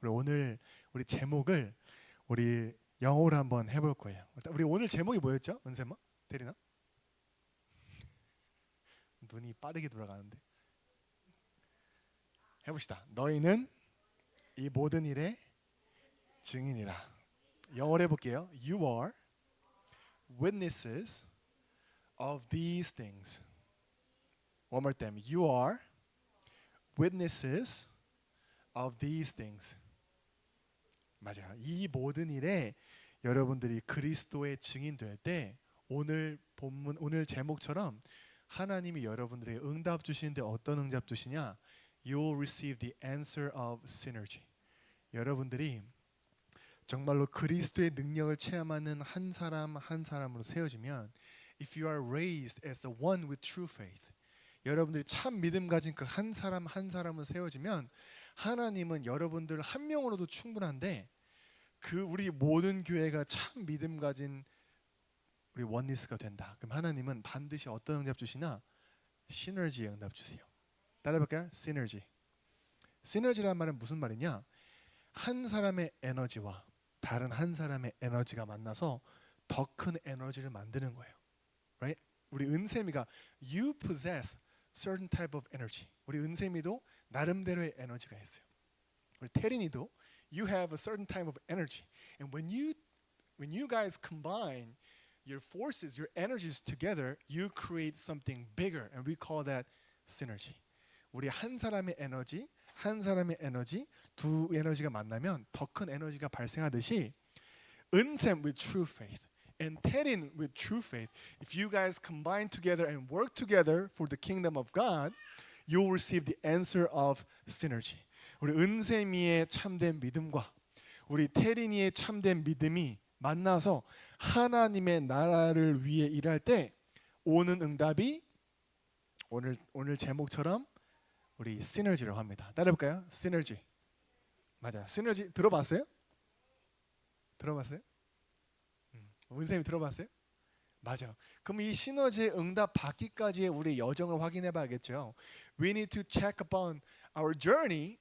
우리 제목을 우리 영어로 한번 해볼 거예요. 우리 오늘 제목이 뭐였죠? 은세마? 대리나? 눈이 빠르게 돌아가는데 해봅시다. 너희는 이 모든 일의 증인이라. 영어로 해볼게요. You are witnesses of these things. One more time. You are witnesses of these things. 맞아요. 이 모든 일에 여러분들이 그리스도의 증인 될 때 오늘 본문 오늘 제목처럼 하나님이 여러분들에게 응답 주시는데 어떤 응답 주시냐? You will receive the answer of synergy. 여러분들이 정말로 그리스도의 능력을 체험하는 한 사람 한 사람으로 세워지면 if you are raised as the one with true faith 여러분들이 참 믿음 가진 그 한 사람 한 사람으로 세워지면 하나님은 여러분들 한 명으로도 충분한데 그 우리 모든 교회가 참 믿음 가진 우리 원니스가 된다. 그럼 하나님은 반드시 어떤 응답 주시나? 시너지의 응답 주세요. 따라해볼까요? 시너지. 시너지란 말은 무슨 말이냐? 한 사람의 에너지와 다른 한 사람의 에너지가 만나서 더 큰 에너지를 만드는 거예요. Right? 우리 은샘이가 you possess certain type of energy. 우리 은샘이도 나름대로의 에너지가 있어요. 우리 태린이도 you have a certain type of energy. And when you guys combine your forces, your energies together, you create something bigger, and we call that synergy. 우리 한 사람의 에너지, 한 사람의 에너지, 두 에너지가 만나면 더 큰 에너지가 발생하듯이 은샘 with true faith and 태린 with true faith, if you guys combine together and work together for the kingdom of God, you will receive the answer of synergy. 우리 은샘이의 참된 믿음과 우리 태린이의 참된 믿음이 만나서 하나님의 나라를 위해 일할 때 오는 응답이 오늘 제목처럼 우리 시너지라고 합니다. 따라해볼까요? 시너지. 맞아요. 시너지 들어봤어요? 들어봤어요? 은쌤이 들어봤어요? 맞아요. 그럼 이 시너지의 응답 받기까지의 우리 여정을 확인해 봐야겠죠. We need to check upon our journey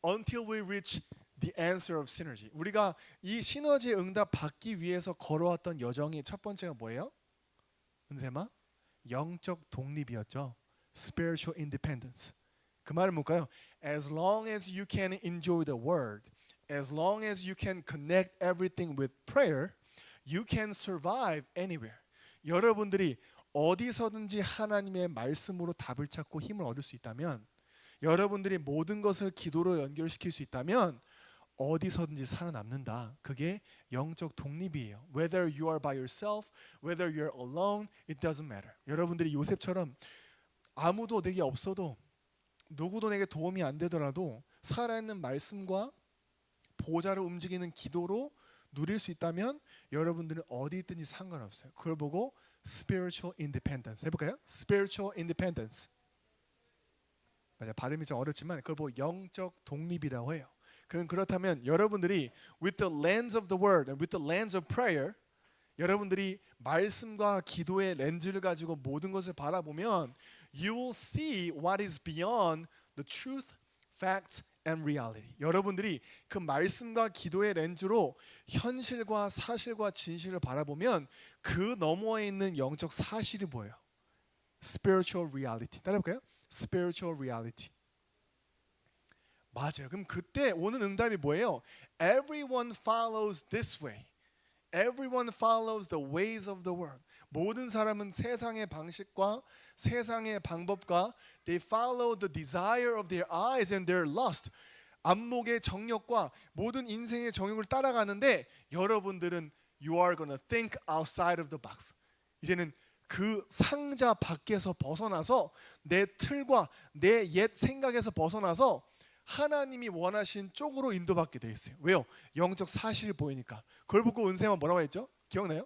until we reach the answer of synergy. 우리가 이 시너지의 응답 받기 위해서 걸어왔던 여정이 첫 번째가 뭐예요? 은세마? 영적 독립이었죠. Spiritual independence. 그 말은 뭘까요? As long as you can enjoy the word, as long as you can connect everything with prayer, you can survive anywhere. 여러분들이 어디서든지 하나님의 말씀으로 답을 찾고 힘을 얻을 수 있다면, 여러분들이 모든 것을 기도로 연결시킬 수 있다면 어디서든지 살아남는다. 그게 영적 독립이에요. Whether you are by yourself, whether you're alone, it doesn't matter. 여러분들이 요셉처럼 아무도 내게 없어도 누구도 내게 도움이 안 되더라도 살아있는 말씀과 보좌를 움직이는 기도로 누릴 수 있다면 여러분들은 어디 있든지 상관없어요. 그걸 보고 spiritual independence 해볼까요? spiritual independence. 맞아요. 발음이 좀 어렵지만 그걸 보고 영적 독립이라고 해요. 그렇다면 여러분들이 with the lens of the word and with the lens of prayer 여러분들이 말씀과 기도의 렌즈를 가지고 모든 것을 바라보면 you will see what is beyond the truth, facts and reality. 여러분들이 그 말씀과 기도의 렌즈로 현실과 사실과 진실을 바라보면 그 너머에 있는 영적 사실이 보여요. Spiritual reality. 따라해볼까요? Spiritual reality. 맞아요. 그럼 그때 오는 응답이 뭐예요? Everyone follows this way. Everyone follows the ways of the world. 모든 사람은 세상의 방식과 세상의 방법과 they follow the desire of their eyes and their lust. 안목의 정욕과 모든 인생의 정욕을 따라가는데 여러분들은 you are gonna think outside of the box. 이제는 그 상자 밖에서 벗어나서 내 틀과 내 옛 생각에서 벗어나서 하나님이 원하신 쪽으로 인도받게 돼 있어요. 왜요? 영적 사실이 보이니까. 그걸 보고 은세만 뭐라고 했죠? 기억나요?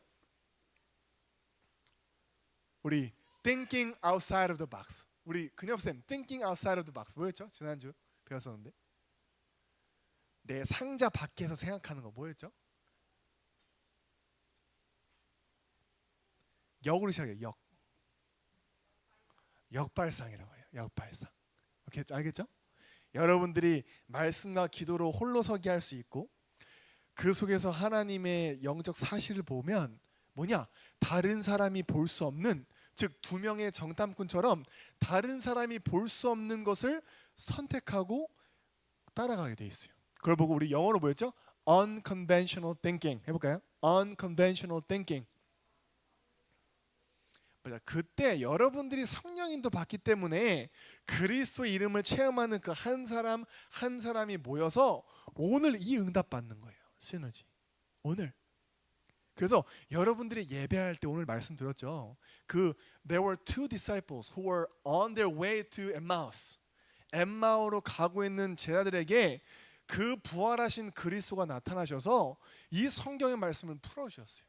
우리 thinking outside of the box. 우리 근엽쌤 thinking outside of the box 뭐였죠? 지난주 배웠었는데 내 상자 밖에서 생각하는 거 뭐였죠? 역으로 시작해요. 역발상이라고 해요. 역발상. 오케이, 알겠죠? 여러분들이 말씀과 기도로 홀로서기 할 수 있고 그 속에서 하나님의 영적 사실을 보면 뭐냐? 다른 사람이 볼 수 없는, 즉 두 명의 정탐꾼처럼 다른 사람이 볼 수 없는 것을 선택하고 따라가게 돼 있어요. 그걸 보고 우리 영어로 뭐였죠? Unconventional thinking 해볼까요? Unconventional thinking. 그때 여러분들이 성령인도 받기 때문에 그리스도의 이름을 체험하는 그 한 사람 한 사람이 모여서 오늘 이 응답 받는 거예요. 시너지. 오늘. 그래서 여러분들이 예배할 때 오늘 말씀드렸죠. There were two disciples who were on their way to Emmaus. 엠마오로 가고 있는 제자들에게 그 부활하신 그리스도가 나타나셔서 이 성경의 말씀을 풀어주셨어요.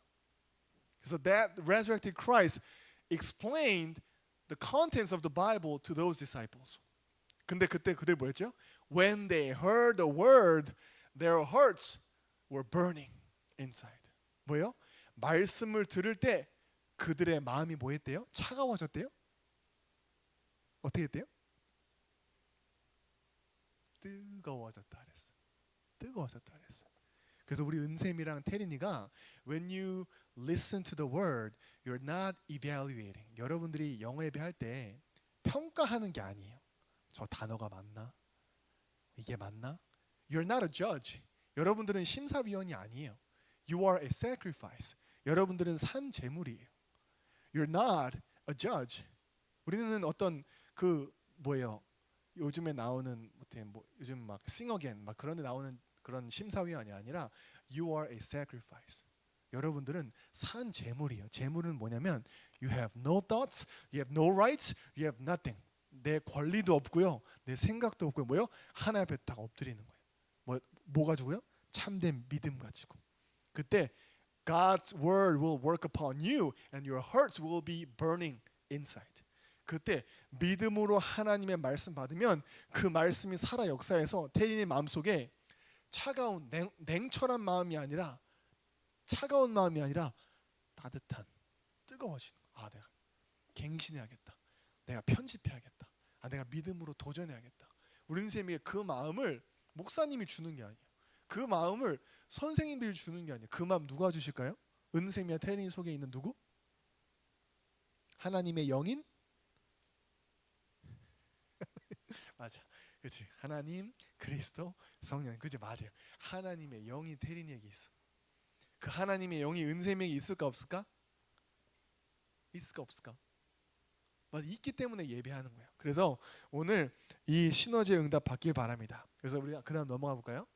그래서 that resurrected Christ explained the contents of the Bible to those disciples. 근데 그때 그들 뭐였죠? When they heard the word, their hearts were burning inside. 뭐예요? 말씀을 들을 때 그들의 마음이 뭐했대요? 차가워졌대요? 어떻게 했대요? 뜨거워졌다 그랬어. 뜨거워졌다 그랬어. 그래서 우리 은샘이랑 태린이가 when you listen to the word, you're not evaluating. 여러분들이 영어 예배할 때 평가하는 게 아니에요. 저 단어가 맞나? 이게 맞나? You're not a judge. 여러분들은 심사위원이 아니에요. You are a sacrifice. 여러분들은 산 제물이에요. You're not a judge. 우리는 어떤 뭐예요? 요즘에 나오는 요즘 막 sing again 막 그런 데 나오는 그런 심사위원이 아니라 you are a sacrifice. 여러분들은 산 제물이에요. 제물은 뭐냐면 you have no thoughts, you have no rights, you have nothing. 내 권리도 없고요. 내 생각도 없고요. 뭐요? 하나님 앞에 딱 엎드리는 거예요. 뭐 가지고요? 참된 믿음 가지고. 그때 God's word will work upon you and your hearts will be burning inside. 그때 믿음으로 하나님의 말씀 받으면 그 말씀이 살아 역사해서 태린의 마음속에 차가운 냉철한 마음이 아니라 차가운 마음이 아니라 따뜻한 뜨거워지는 거야. 내가 갱신해야겠다. 내가 편집해야겠다. 내가 믿음으로 도전해야겠다. 우리 인생에 그 마음을 목사님이 주는 게 아니에요. 그 마음을 선생님들이 주는 게 아니에요. 그 마음 누가 주실까요? 은샘이와 태린이 속에 있는 누구? 하나님의 영인? 맞아, 그렇지. 하나님, 그리스도, 성령, 그렇지, 맞아요. 하나님의 영이 태린이에게 있어. 그 하나님의 영이 은샘에게 있을까 없을까? 있을까 없을까? 맞아, 있기 때문에 예배하는 거예요. 그래서 오늘 이 시너지의 응답 받길 바랍니다. 그래서 우리가 그다음 넘어가 볼까요?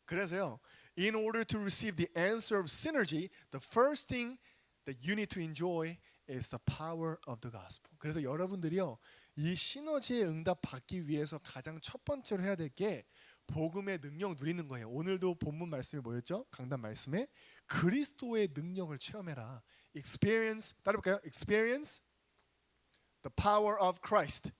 그래서요, in order to receive the answer of synergy, the first thing that you need to enjoy is the power of the gospel. 그래서 여러분들이요, 이 시너지의 응답 받기 위해서 가장 첫 번째로 해야 될 게 복음의 능력 누리는 거예요. 오늘도 본문 말씀이 뭐였죠? 강단 말씀에 그리스도의 능력을 체험해라. Experience, 따라볼까요? Experience the power of Christ.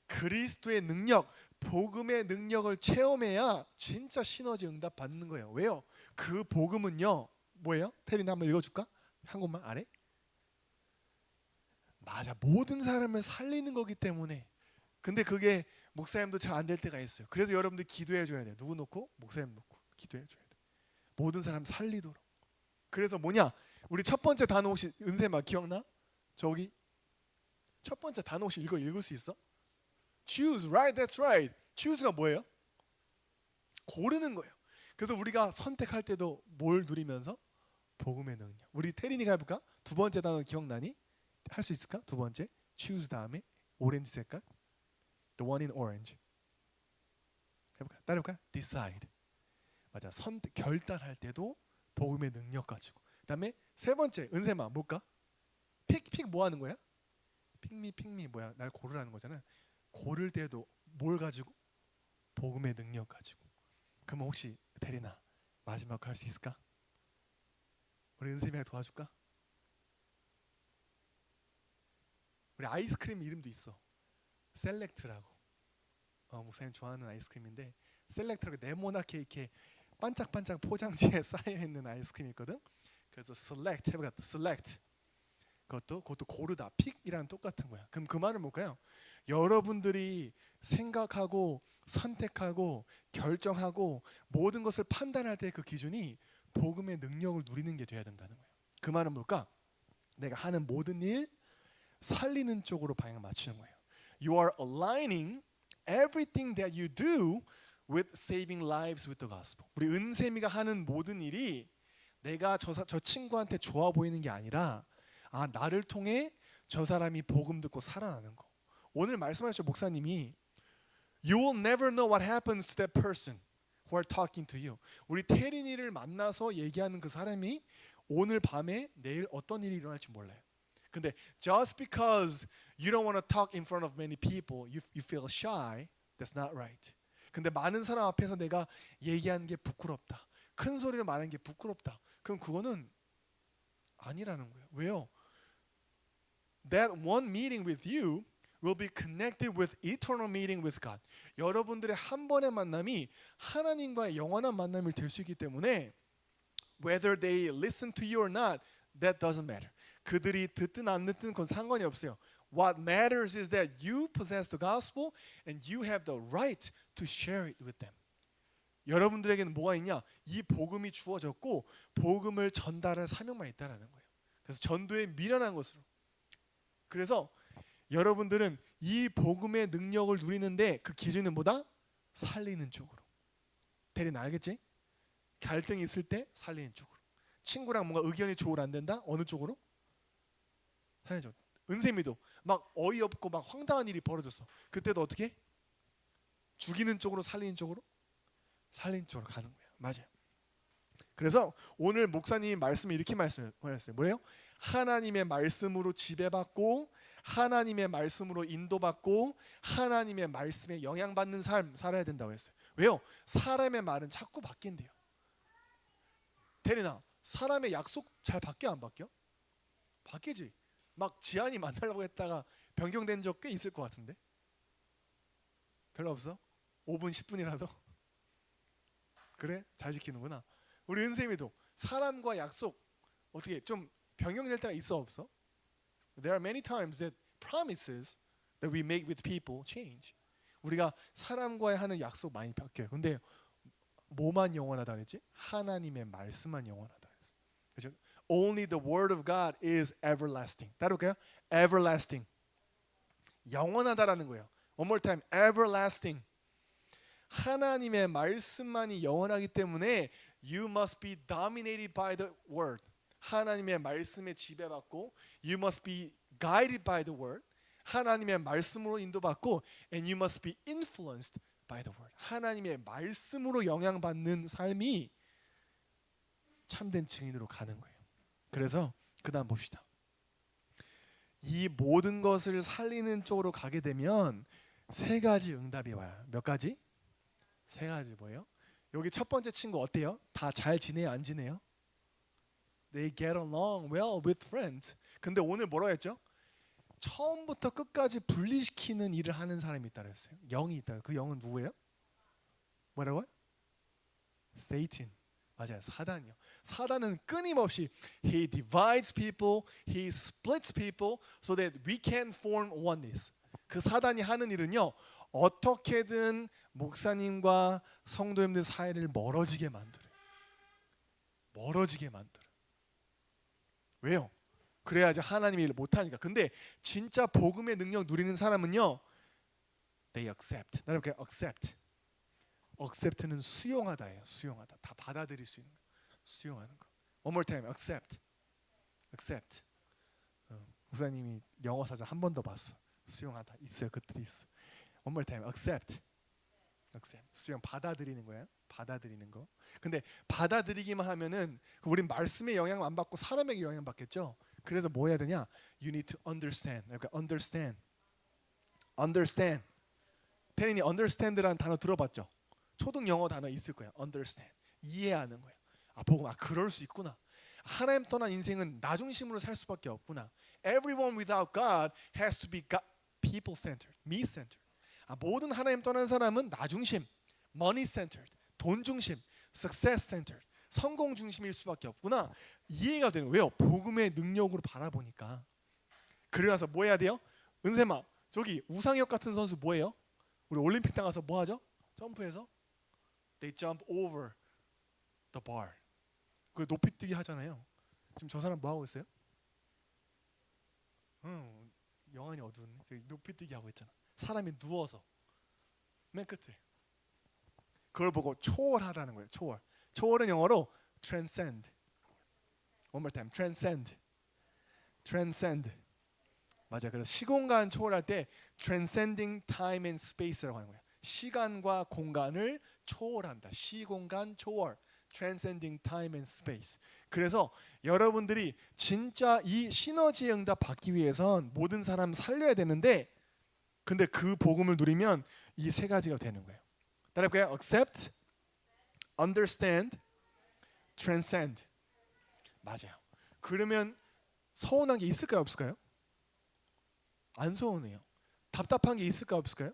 그리스도의 능력, 복음의 능력을 체험해야 진짜 시너지 응답 받는 거예요. 왜요? 그 복음은요, 뭐예요? 태린이 한번 읽어줄까? 한 곳만 아래? 맞아, 모든 사람을 살리는 거기 때문에. 근데 그게 목사님도 잘 안 될 때가 있어요. 그래서 여러분들 기도해 줘야 돼요. 누구 놓고? 목사님 놓고 기도해 줘야 돼. 모든 사람 살리도록. 그래서 뭐냐? 우리 첫 번째 단어 혹시 은세마 기억나? 저기 첫 번째 단어 혹시 읽을 수 있어? Choose, right? That's right. Choose가 뭐예요? 고르는 거예요. 그래서 우리가 선택할 때도 뭘 누리면서? 복음의 능력. 우리 태린이가 해볼까? 두 번째 단어 기억나니? 할 수 있을까? 두 번째 choose 다음에 오렌지 색깔 the one in orange 해볼까? 따라해볼까? decide. 맞아, 결단할 때도 복음의 능력 가지고. 그다음에 세 번째 은세마 뭘까? 픽 뭐 하는 거야? 픽미 뭐야? 날 고르라는 거잖아. 고를 때도 뭘 가지고? 복음의 능력 가지고. 그럼 혹시 대리나 마지막 할 수 있을까? 우리 은세미가 도와줄까? 우리 아이스크림 이름도 있어. 셀렉트라고. 목사님 좋아하는 아이스크림인데 셀렉트라고 네모나게 이렇게 반짝반짝 포장지에 쌓여 있는 아이스크림이 있거든. 그래서 select 해보겠다. select. 그것도 고르다. 픽이랑 똑같은 거야. 그럼 그 말은 뭘까요? 여러분들이 생각하고 선택하고 결정하고 모든 것을 판단할 때 그 기준이 복음의 능력을 누리는 게 돼야 된다는 거예요. 그 말은 뭘까? 내가 하는 모든 일 살리는 쪽으로 방향을 맞추는 거예요. You are aligning everything that you do with saving lives with the gospel. 우리 은샘이가 하는 모든 일이 내가 저 친구한테 좋아 보이는 게 아니라 나를 통해 저 사람이 복음 듣고 살아나는 거. 오늘 말씀하셨죠, 목사님이 You will never know what happens to that person who are talking to you. 우리 태린이를 만나서 얘기하는 그 사람이 오늘 밤에 내일 어떤 일이 일어날지 몰라요. 근데 just because you don't want to talk in front of many people, you feel shy. That's not right. 근데 많은 사람 앞에서 내가 얘기하는 게 부끄럽다. 큰 소리를 말하는 게 부끄럽다. 그럼 그거는 아니라는 거예요. 왜요? That one meeting with you will be connected with eternal meeting with God. 여러분들의 한 번의 만남이 하나님과의 영원한 만남이 될 수 있기 때문에 whether they listen to you or not, that doesn't matter. 그들이 듣든 안 듣든 그건 상관이 없어요. What matters is that you possess the gospel and you have the right to share it with them. 여러분들에게는 뭐가 있냐? 이 복음이 주어졌고 복음을 전달할 사명만 있다라는 거예요. 그래서 전도에 미련한 것으로. 그래서 여러분들은 이 복음의 능력을 누리는데 그 기준은 뭐다? 살리는 쪽으로. 대리는 알겠지? 갈등이 있을 때 살리는 쪽으로. 친구랑 뭔가 의견이 조율 안 된다? 어느 쪽으로? 살리는 쪽으로. 은샘이도 막 어이없고 막 황당한 일이 벌어졌어. 그때도 어떻게? 죽이는 쪽으로 살리는 쪽으로? 살리는 쪽으로 가는 거예요. 맞아요. 그래서 오늘 목사님이 말씀을 이렇게 말씀하셨어요. 뭐예요? 하나님의 말씀으로 지배받고 하나님의 말씀으로 인도받고 하나님의 말씀에 영향받는 삶 살아야 된다고 했어요. 왜요? 사람의 말은 자꾸 바뀐대요. 대리나 사람의 약속 잘 바뀌어 안 바뀌어? 바뀌지. 막 지한이 만나려고 했다가 변경된 적 꽤 있을 것 같은데. 별로 없어? 5분 10분이라도? 그래? 잘 지키는구나. 우리 은쌤이도 사람과 약속 어떻게 좀 변경될 때가 있어 없어? There are many times that promises that we make with people change. 우리가 사람과의 하는 약속 많이 바뀌어요. 근데 뭐만 영원하다 그랬지? 하나님의 말씀만 영원하다 그랬어. 그렇죠? Only the word of God is everlasting. 따라올까요? Everlasting. 영원하다라는 거예요. One more time. Everlasting. 하나님의 말씀만이 영원하기 때문에 you must be dominated by the word. 하나님의 말씀에 지배받고 you must be guided by the word. 하나님의 말씀으로 인도받고 and you must be influenced by the word. 하나님의 말씀으로 영향받는 삶이 참된 증인으로 가는 거예요. 그래서 그다음 봅시다. 이 모든 것을 살리는 쪽으로 가게 되면 세 가지 응답이 와요. 몇 가지? 세 가지 뭐예요? 여기 첫 번째 친구 어때요? 다 잘 지내요? 안 지내요? They get along well with friends. 근데 오늘 뭐라고 했죠? 처음부터 끝까지 분리시키는 일을 하는 사람이 있다고 했어요. 영이 있다. 그 영은 누구예요? 뭐라고요? Satan. 맞아요. 사단이요. 사단은 끊임없이 he divides people, he splits people so that we can form oneness. 그 사단이 하는 일은요. 어떻게든 목사님과 성도님들 사이를 멀어지게 만들어요. 멀어지게 만들어요. 왜요? 그래야지 하나님의 일을 못하니까. 근데 진짜 복음의 능력 누리는 사람은요. They accept. 나는 그냥 accept. accept는 수용하다예요. 수용하다. 다 받아들일 수 있는 거. 수용하는 거. One more time. accept. accept. 목사님이 영어 사전 한 번 더 봤어. 수용하다. 있어요. 그때도 있어. One more time. accept. accept. 수용 받아들이는 거예요. 받아들이는 거. 근데 받아들이기만 하면은 우린 말씀의 영향 안 받고 사람에게 영향 받겠죠. 그래서 뭐 해야 되냐? You need to understand. 그러니까 understand. understand. 태린이 understand라는 단어 들어봤죠? 초등 영어 단어 있을 거야. understand. 이해하는 거예요. 보고 그럴 수 있구나. 하나님 떠난 인생은 나 중심으로 살 수밖에 없구나. Everyone without God has to be people-centered, me-centered. 모든 하나님 떠난 사람은 나 중심, money-centered, 돈 중심, success-centered, 성공 중심일 수밖에 없구나. 이해가 되는 왜요? 복음의 능력으로 바라보니까. 그래서 뭐 해야 돼요? 은샘아, 저기 우상혁 같은 선수 뭐예요? 우리 올림픽 나가서 뭐 하죠? 점프해서 they jump over the bar. 그 높이뛰기 하잖아요. 지금 저 사람 뭐 하고 있어요? 영안이 어두운데 저기 높이뛰기 하고 있잖아. 사람이 누워서 맨 끝에. 그걸 보고 초월하다는 거예요. 초월. 초월은 영어로 transcend. One more time. transcend. transcend. 맞아. 그래서 시공간 초월할 때 transcending time and space라고 하는 거예요. 시간과 공간을 초월한다. 시공간 초월. transcending time and space. 그래서 여러분들이 진짜 이 시너지에 응답 받기 위해선 모든 사람 살려야 되는데 근데 그 복음을 누리면 이 세 가지가 되는 거예요. 따라해볼까요? accept, understand, transcend. 맞아요. 그러면 서운한 게 있을까요? 없을까요? 안 서운해요. 답답한 게 있을까? 없을까요?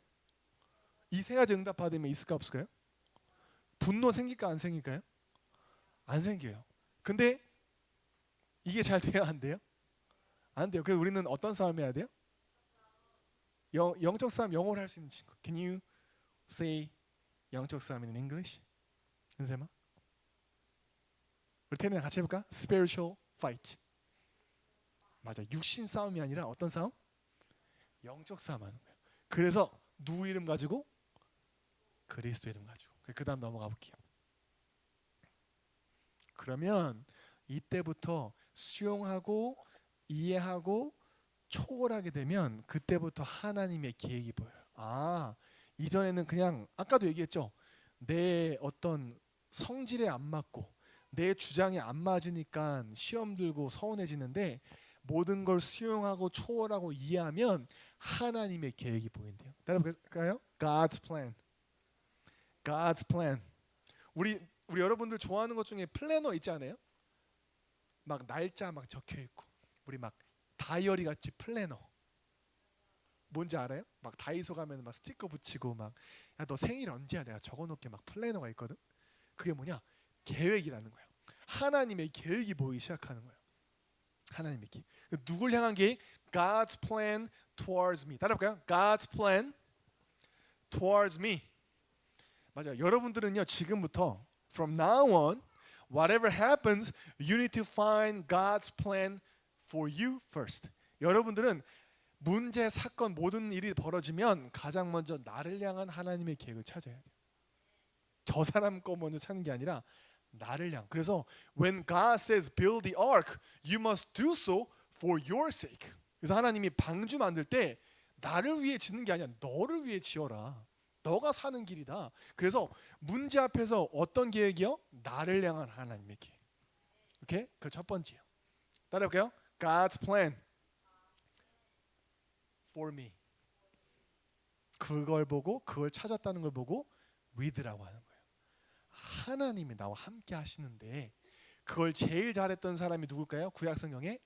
이 세 가지 응답 받으면 있을까? 없을까요? 분노 생길까? 안 생길까요? 안 생겨요. 근데 이게 잘 돼야 안 돼요? 안 돼요. 그래서 우리는 어떤 싸움 해야 돼요? 영적 싸움 영어로 할 수 있는 친구. Can you say 영적 싸움 in English? 은세마? 우리 태민이랑 같이 해볼까? Spiritual fight. 맞아. 육신 싸움이 아니라 어떤 싸움? 영적 싸움 하는 거예요. 그래서 누구 이름 가지고? 그리스도 이름 가지고. 그 다음 넘어가 볼게요. 그러면 이때부터 수용하고 이해하고 초월하게 되면 그때부터 하나님의 계획이 보여요. 아, 이전에는 그냥 아까도 얘기했죠. 내 어떤 성질에 안 맞고 내 주장에 안 맞으니까 시험 들고 서운해지는데 모든 걸 수용하고 초월하고 이해하면 하나님의 계획이 보인대요. 따라볼까요? God's plan. God's plan. 우리 여러분들 좋아하는 것 중에 플래너 있지 않아요? 막 날짜 막 적혀 있고 우리 막 다이어리 같이 플래너. 뭔지 알아요? 막 다이소 가면 막 스티커 붙이고 막 야 너 생일 언제야? 내가 적어놓게 막 플래너가 있거든. 그게 뭐냐? 계획이라는 거예요. 하나님의 계획이 보이기 시작하는 거예요. 하나님의 계획. 누굴 향한 계획? God's plan towards me. 따라볼까요? God's plan towards me. 맞아요. 여러분들은요 지금부터 from now on, whatever happens, you need to find God's plan for you first. 여러분들은 문제, 사건, 모든 일이 벌어지면 가장 먼저 나를 향한 하나님의 계획을 찾아야 돼요. 저 사람 거 먼저 찾는 게 아니라 나를 향. 그래서 when God says build the ark, you must do so for your sake. 그래서 하나님이 방주 만들 때 나를 위해 짓는 게 아니라 너를 위해 지어라. 너가 사는 길이다. 그래서 문제 앞에서 어떤 계획이요? 나를 향한 하나님의 계획. 오케이? 그 첫 번째요. 따라해볼게요. God's plan for me. 그걸 보고 그걸 찾았다는 걸 보고 with라고 하는 거예요. 하나님이 나와 함께 하시는데 그걸 제일 잘했던 사람이 누굴까요? 구약 성경에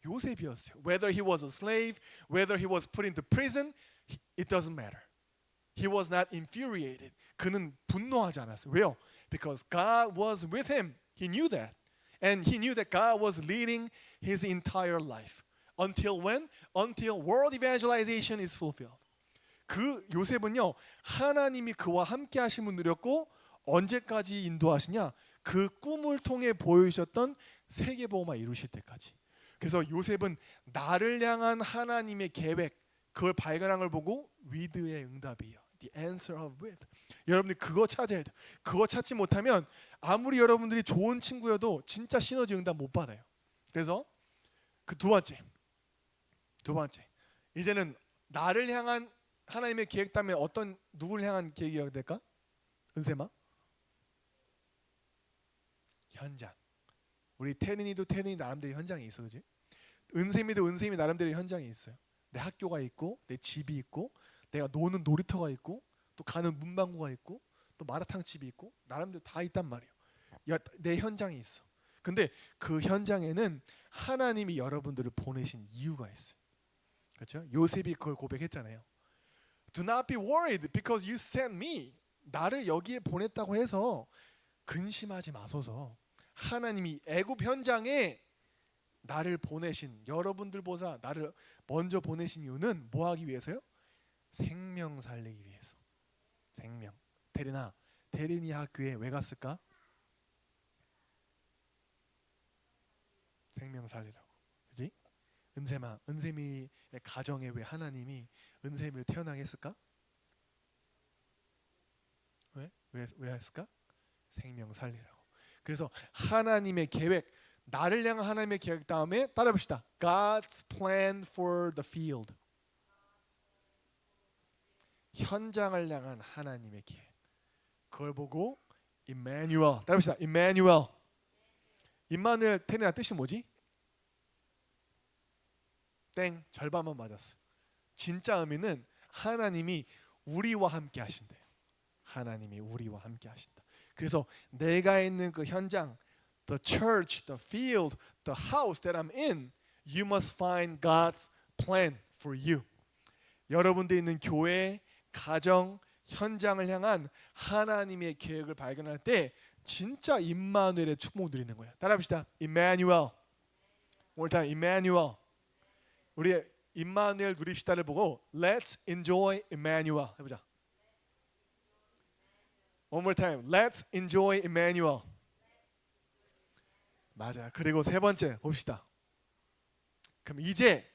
요셉이었어요. Whether he was a slave, whether he was put into prison, it doesn't matter. He was not infuriated. 그는 분노하지 않았어요. 왜요? Because God was with him. He knew that. And he knew that God was leading his entire life. Until when? Until world evangelization is fulfilled. 그 요셉은요. 하나님이 그와 함께 하심을 누렸고 언제까지 인도하시냐? 그 꿈을 통해 보여주셨던 세계복음화 이루실 때까지. 그래서 요셉은 나를 향한 하나님의 계획 그걸 발견한 걸 보고 with의 응답이에요. The answer of with. 여러분들 그거 찾아야 돼요. 그거 찾지 못하면 아무리 여러분들이 좋은 친구여도 진짜 시너지 응답 못 받아요. 그래서 그 두 번째 이제는 나를 향한 하나님의 계획 다음에 어떤 누구를 향한 계획이어야 될까? 은세마? 현장. 우리 태린이도 태린이 나름대로 현장이 있어, 그지? 은세미도 은세미 나름대로 현장이 있어요. 내 학교가 있고 내 집이 있고 내가 노는 놀이터가 있고 또 가는 문방구가 있고 또 마라탕 집이 있고 나름대로 다 있단 말이에요. 내 현장이 있어. 근데 그 현장에는 하나님이 여러분들을 보내신 이유가 있어요. 그렇죠? 요셉이 그걸 고백했잖아요. Do not be worried because you sent me. 나를 여기에 보냈다고 해서 근심하지 마소서. 하나님이 애굽 현장에 나를 보내신 여러분들보다 나를 먼저 보내신 이유는 뭐 하기 위해서요? 생명 살리기 위해서. 생명. 대린이 학교에 왜 갔을까? 생명 살리라고. 그지? 은샘이의 가정에 왜 하나님이 은샘이를 태어나게 했을까? 왜 했을까? 생명 살리라고. 그래서 하나님의 계획, 나를 향한 하나님의 계획 다음에 따라 봅시다. God's plan for the field. 현장을 향한 하나님의 계획. 그걸 보고 임마누엘. 따라 봅시다. 임마누엘. 임마누엘 테네아 뜻이 뭐지? 땡. 절반만 맞았어. 진짜 의미는 하나님이 우리와 함께 하신대요. 하나님이 우리와 함께 하신다. 그래서 내가 있는 그 현장, the church, the field, the house that I'm in, you must find God's plan for you. 여러분들 있는 교회, 가정, 현장을 향한 하나님의 계획을 발견할 때 진짜 임마누엘의 축복 누리는 거예요. 따라합시다. Emmanuel. One more time. Emmanuel. 우리 임마누엘 누립시다를 보고 Let's enjoy Emmanuel 해보자. One more time. Let's enjoy Emmanuel. 맞아. 그리고 세 번째 봅시다. 그럼 이제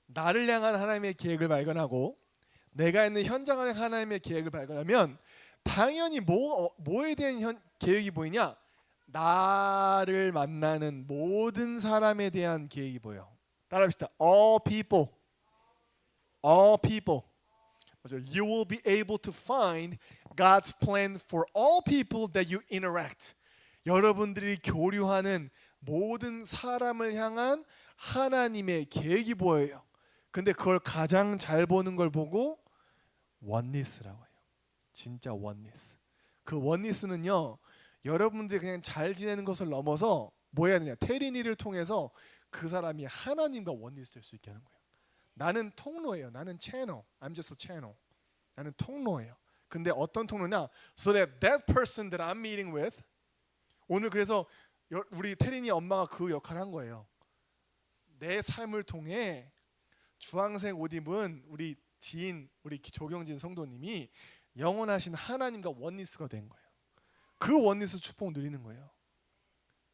나를 향한 하나님의 계획을 발견하고 내가 있는 현장을 향한 하나님의 계획을 발견하면 당연히 뭐에 대한 계획이 보이냐? 나를 만나는 모든 사람에 대한 계획이 보여. 따라합시다. All people. All people. 맞아. You will be able to find God's plan for all people that you interact. 여러분들이 교류하는 모든 사람을 향한 하나님의 계획이 보여요. 근데 그걸 가장 잘 보는 걸 보고 원니스라고 해요. 진짜 원니스. 그 원니스는요. 여러분들이 그냥 잘 지내는 것을 넘어서 뭐 해야 되냐? 테리니를 통해서 그 사람이 하나님과 원니스 될 수 있게 하는 거예요. 나는 통로예요. 나는 채널. I'm just a channel. 나는 통로예요. 근데 어떤 통로냐? So that person that I'm meeting with 오늘 그래서 우리 태린이 엄마가 그 역할을 한 거예요. 내 삶을 통해 주황색 옷 입은 우리 지인, 우리 조경진 성도님이 영원하신 하나님과 원니스가 된 거예요. 그 원니스 축복을 누리는 거예요.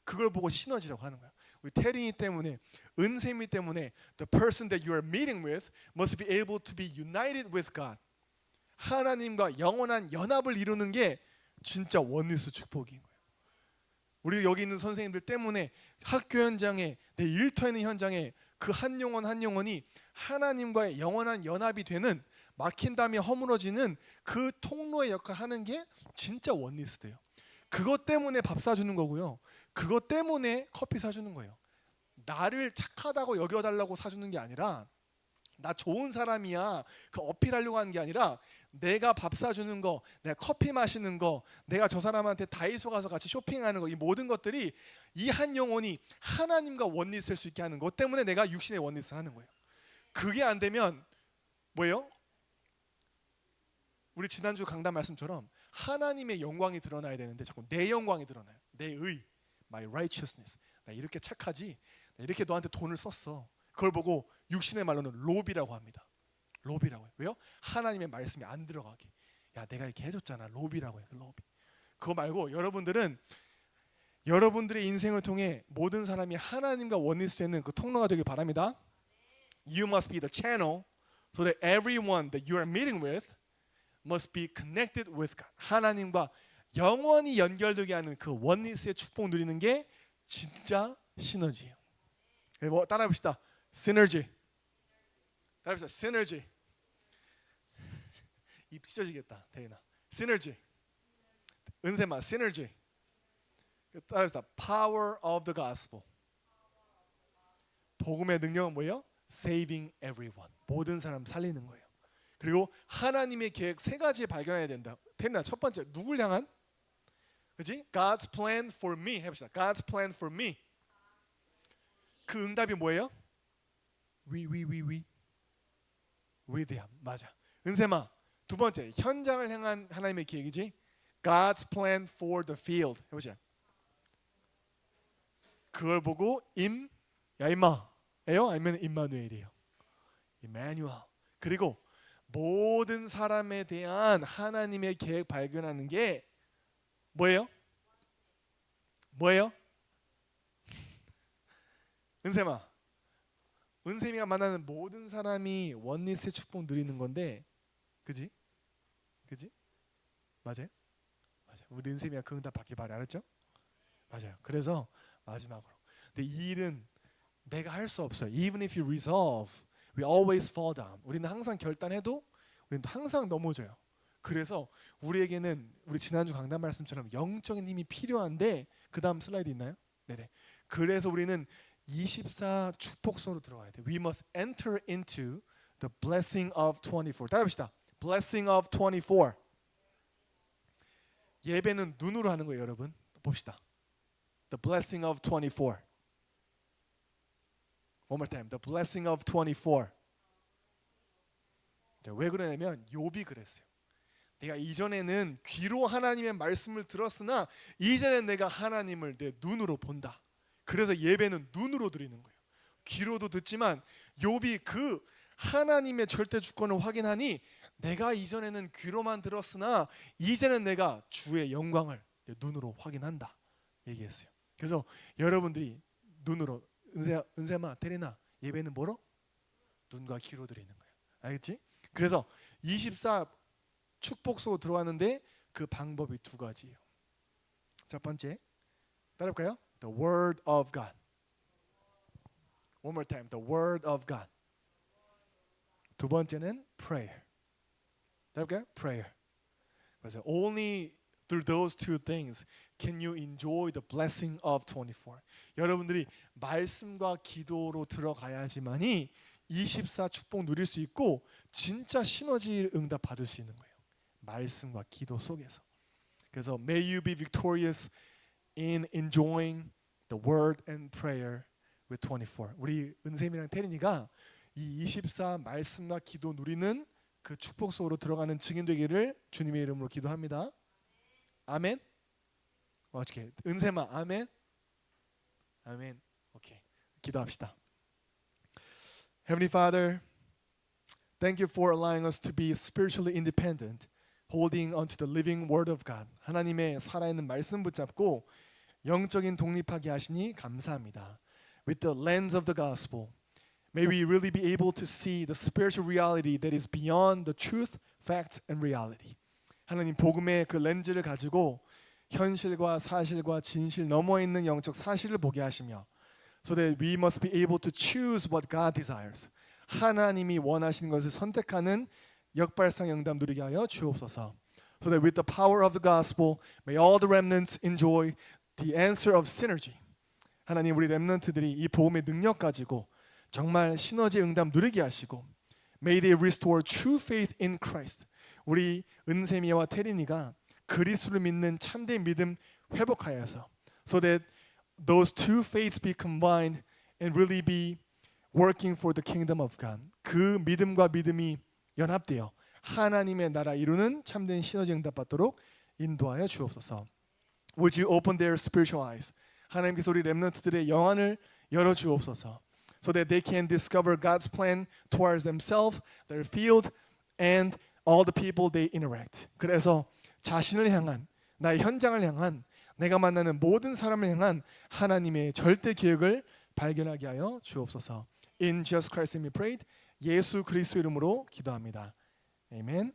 그걸 보고 시너지라고 하는 거예요. 우리 태린이 때문에, 은샘이 때문에 the person that you are meeting with must be able to be united with God. 하나님과 영원한 연합을 이루는 게 진짜 원니스 축복인 거예요. 우리 여기 있는 선생님들 때문에 학교 현장에, 내 일터에 있는 현장에 그 한 영혼 한 영혼이 하나님과의 영원한 연합이 되는, 막힌 다음에 허물어지는 그 통로의 역할을 하는 게 진짜 원니스 돼요. 그것 때문에 밥 사주는 거고요. 그것 때문에 커피 사주는 거예요. 나를 착하다고 여겨달라고 사주는 게 아니라, 나 좋은 사람이야 그 어필하려고 하는 게 아니라, 내가 밥 사주는 거, 내가 커피 마시는 거, 내가 저 사람한테 다이소 가서 같이 쇼핑하는 거, 이 모든 것들이 이 한 영혼이 하나님과 원니스 될 수 있게 하는 것 때문에 내가 육신의 원니스를 하는 거예요. 그게 안 되면 뭐예요? 우리 지난주 강단 말씀처럼 하나님의 영광이 드러나야 되는데 자꾸 내 영광이 드러나요. 내 의, my righteousness. 나 이렇게 착하지, 나 이렇게 너한테 돈을 썼어. 그걸 보고 육신의 말로는 로비라고 합니다. 로비라고 해요. 왜요? 하나님의 말씀이 안 들어가게. 야, 내가 이렇게 해줬잖아. 로비라고 해요. 로비. 그거 말고 여러분들은 여러분들의 인생을 통해 모든 사람이 하나님과 원니스 되는 그 통로가 되길 바랍니다. You must be the channel so that everyone that you are meeting with must be connected with God. 하나님과 영원히 연결되게 하는 그 원니스의 축복 누리는 게 진짜 시너지예요. 뭐 따라해 봅시다. 시너지. 따라해 봅시다. 시너지. 입 찢어지겠다. 대리나. 시너지. 은세마. 시너지. 따라해 봅시다. Power of the gospel. 복음의 능력은 뭐예요? Saving everyone. 모든 사람 살리는 거예요. 그리고 하나님의 계획 세 가지 발견해야 된다. 됐나? 첫 번째, 누굴 향한? 그렇지? God's plan for me. 해봅시다. God's plan for me. 그 응답이 뭐예요? 위대함. 맞아. 은세마. 두 번째, 현장을 향한 하나님의 계획이지. God's plan for the field. 해보자. 그걸 보고 야 임마예요? 아니면 임마누엘이에요? 이마누엘. 그리고 모든 사람에 대한 하나님의 계획 발견하는 게 뭐예요? 뭐예요? 은샘아, 은샘이가 만나는 모든 사람이 원리스의 축복 누리는 건데, 그지? 그지? 맞아요? 맞아요. 우리 은샘이가 그 응답 받기 바래. 알았죠? 맞아요. 그래서 마지막으로, 근데 이 일은 내가 할 수 없어요. Even if you resolve, we always fall down. 우리는 항상 결단해도 우리는 항상 넘어져요. 그래서 우리에게는 우리 지난주 강단 말씀처럼 영적인 힘이 필요한데, 그 다음 슬라이드 있나요? 네네. 그래서 우리는 24 축복소로 들어가야 돼. We must enter into the blessing of 24. 따라 합시다. Blessing of 24. 예배는 눈으로 하는 거예요, 여러분. 봅시다. The blessing of 24. One more time. The blessing of 24. 자, 왜 그러냐면 욥이 그랬어요. 내가 이전에는 귀로 하나님의 말씀을 들었으나 이제는 내가 하나님을 내 눈으로 본다. 그래서 예배는 눈으로 드리는 거예요. 귀로도 듣지만 욥이 그 하나님의 절대 주권을 확인하니 내가 이전에는 귀로만 들었으나 이제는 내가 주의 영광을 내 눈으로 확인한다 얘기했어요. 그래서 여러분들이 눈으로 은세마 테리나 예배는 뭐로? 눈과 귀로 드리는 거예요. 알겠지? 그래서 24 축복소 들어왔는데 그 방법이 두 가지예요. 첫 번째 따라볼까요? The Word of God. One more time. The Word of God. 두 번째는 prayer. 따라볼까요? Prayer. 그래서 only through those two things can you enjoy the blessing of 24. 여러분들이 말씀과 기도로 들어가야지만이 24 축복 누릴 수 있고 진짜 시너지 응답 받을 수 있는 거예요. 말씀과 기도 속에서. 그래서 may you be victorious in enjoying the word and prayer with 24. 우리 은샘이랑 태린이가 이 24 말씀과 기도 누리는 그 축복 속으로 들어가는 증인 되기를 주님의 이름으로 기도합니다. 아멘. 어떻게? 은샘아 아멘. 아멘. 오케이. 기도합시다. Heavenly Father, thank you for allowing us to be spiritually independent, holding onto the living word of God. 하나님의 살아있는 말씀 붙잡고 영적인 독립하게 하시니 감사합니다. With the lens of the gospel, may we really be able to see the spiritual reality that is beyond the truth, facts, and reality. 하나님 복음의 그 렌즈를 가지고 현실과 사실과 진실 넘어 있는 영적 사실을 보게 하시며 so that we must be able to choose what God desires. 하나님이 원하시는 것을 선택하는 역발상 영담 누리게 하여 주옵소서. So that with the power of the gospel, may all the remnants enjoy the answer of synergy. 하나님 우리 렘넌트들이 이 복음의 능력 가지고 정말 시너지 응답 누리게 하시고 may they restore true faith in Christ. 우리 은세미와 태린이가 그리스도를 믿는 참된 믿음 회복하여서 so that those two faiths be combined and really be working for the kingdom of God. 그 믿음과 믿음이 연합되어 하나님의 나라 이루는 참된 시너지 응답 받도록 인도하여 주옵소서. Would you open their spiritual eyes? 하나님께서 우리 렘넌트들의 영안을 열어 주옵소서. So that they can discover God's plan towards themselves, their field, and all the people they interact. 그래서 자신을 향한 나의 현장을 향한 내가 만나는 모든 사람을 향한 하나님의 절대 계획을 발견하게 하여 주옵소서. In Jesus Christ's name we prayed. 예수 그리스도 이름으로 기도합니다. 아멘.